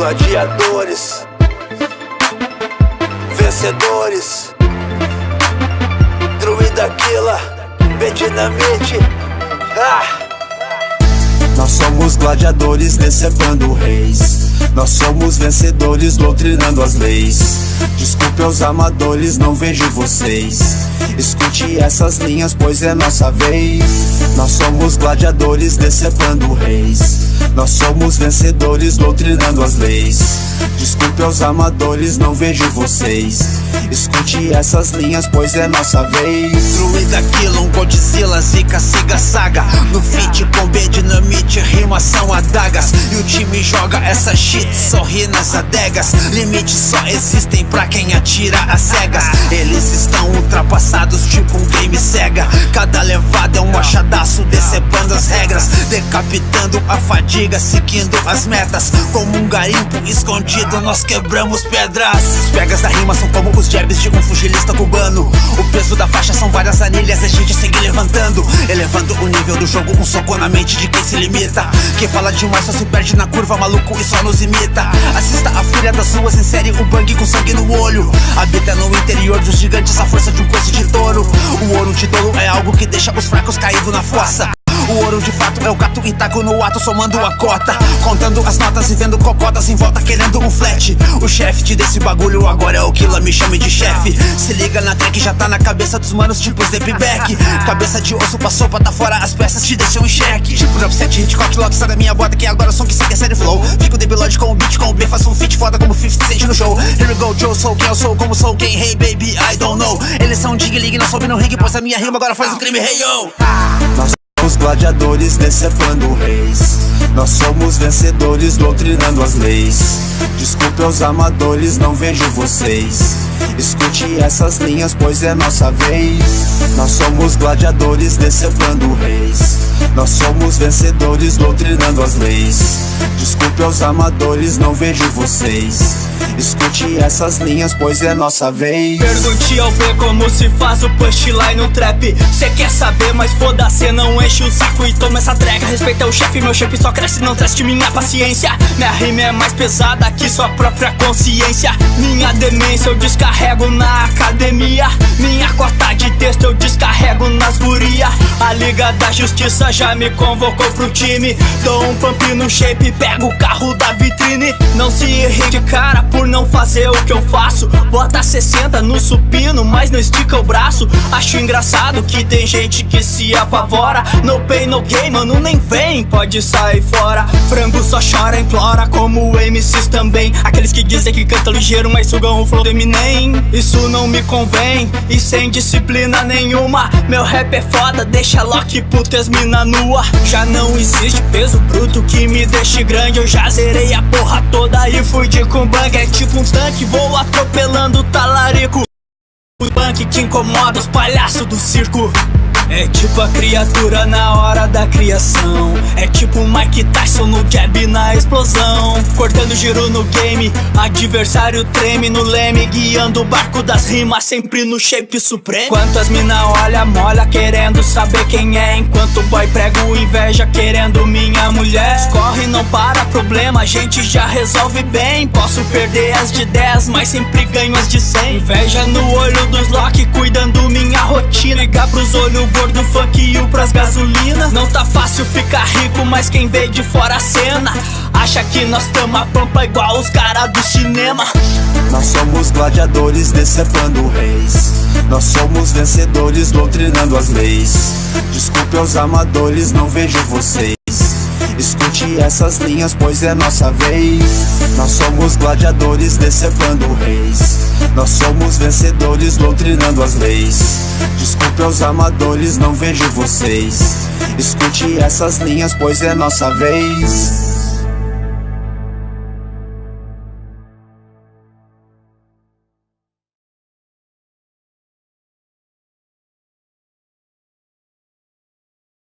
gladiadores, vencedores. Druida Killa, B-Dinamite. Nós somos gladiadores decepando reis. Nós somos vencedores doutrinando as leis. Desculpe aos amadores, não vejo vocês. Escute essas linhas, pois é nossa vez. Nós somos gladiadores decepando reis. Nós somos vencedores doutrinando as leis. Desculpe aos amadores, não vejo vocês. Escute essas linhas, pois é nossa vez. Druida Killa, um Godzilla, Zika, Siga, Saga. No feat com B-Dinamite, rimas são adagas. E o time joga essa shit, sorri nas adegas. Limites só existem pra quem atira às cegas. Eles estão ultrapassados, tipo um game cega. Cada levada é um machadaço, decepando as regras. Decapitando a fadiga, seguindo as metas. Como um garimpo escondido, nós quebramos pedras. Os pegas da rima são como os jabs de um pugilista cubano. O peso da faixa são várias anilhas, a gente segue levantando. Elevando o nível do jogo, um soco na mente de quem se limita. Quem fala demais só se perde na curva, maluco, e só nos imita. Assista a fúria das ruas, insere o bang com sangue no olho. Habita no interior dos gigantes a força de um coice de touro. O ouro de tolo é algo que deixa os fracos caídos na fossa. O ouro de fato é o gato intaco no ato, somando a cota. Contando as notas e vendo cocotas em volta querendo um flat. O chefe desse bagulho agora é o Killa, me chame de chefe. Se liga na track, já tá na cabeça dos manos tipo Stepback. Cabeça de osso passou pra tá fora, as peças te deixam em xeque. Tipo Dropset, Hitchcock, Lock, sai da minha bota que agora o som que segue é sério flow. Fico debilode com o beat, com o B, faço um feat foda como 50 Cent no show. Here we go, Joe, sou quem eu sou, como sou quem, hey baby, I don't know. Eles são dig-lig, não soube no ringue, pois a minha rima agora faz um crime, hey yo. Os gladiadores decepando reis. Nós somos vencedores doutrinando as leis. Desculpe aos amadores, não vejo vocês. Escute essas linhas, pois é nossa vez. Nós somos gladiadores decepando reis. Nós somos vencedores doutrinando as leis. Desculpe aos amadores, não vejo vocês. Escute essas linhas, pois é nossa vez. Pergunte ao B como se faz o punchline no trap. Cê quer saber, mas foda-se, não enche o saco e toma essa trega. Respeita o chefe, meu shape só cresce, não teste minha paciência. Minha rima é mais pesada que sua própria consciência. Minha demência eu descarrego na academia. Minha cota de texto eu descarrego nas guria. A Liga da Justiça já me convocou pro time. Dou um pump no shape, pego o carro da vitrine. Não se irrite, cara, por não fazer o que eu faço. Bota 60 no supino, mas não estica o braço. Acho engraçado que tem gente que se apavora. No pain, no gain, mano, nem vem, pode sair fora. Frango só chora, implora, como MCs também. Aqueles que dizem que cantam ligeiro, mas sugam o flow do Eminem. Isso não me convém, e sem disciplina nenhuma. Meu rap é foda, deixa Loki putas mina nua. Já não existe peso bruto que me deixe grande. Eu já zerei a porra toda e fui de kumbang. É tipo um tanque, vou atropelando o talarico. O punk que incomoda os palhaços do circo. É tipo a criatura na hora da criação. É tipo o Mike Tyson no jab na explosão. Cortando giro no game, adversário treme no leme. Guiando o barco das rimas sempre no shape supremo. Quantas mina olha, molha querendo saber quem é. Enquanto o boy prego inveja querendo minha mulher. Escorre, não para problema, a gente já resolve bem. Posso perder as de 10, mas sempre ganho as de 100. Inveja no olho dos Loki, cuidando minha rotina. Ligar pros olhos gordo, funk e o pras gasolina. Não tá fácil ficar rico, mas quem vê de fora a cena acha que nós tamo a pampa igual os caras do cinema. Nós somos gladiadores decepando reis. Nós somos vencedores doutrinando as leis. Desculpe aos amadores, não vejo vocês. Escute essas linhas, pois é nossa vez. Nós somos gladiadores decepando reis. Nós somos vencedores doutrinando as leis. Desculpe aos amadores, não vejo vocês. Escute essas linhas, pois é nossa vez.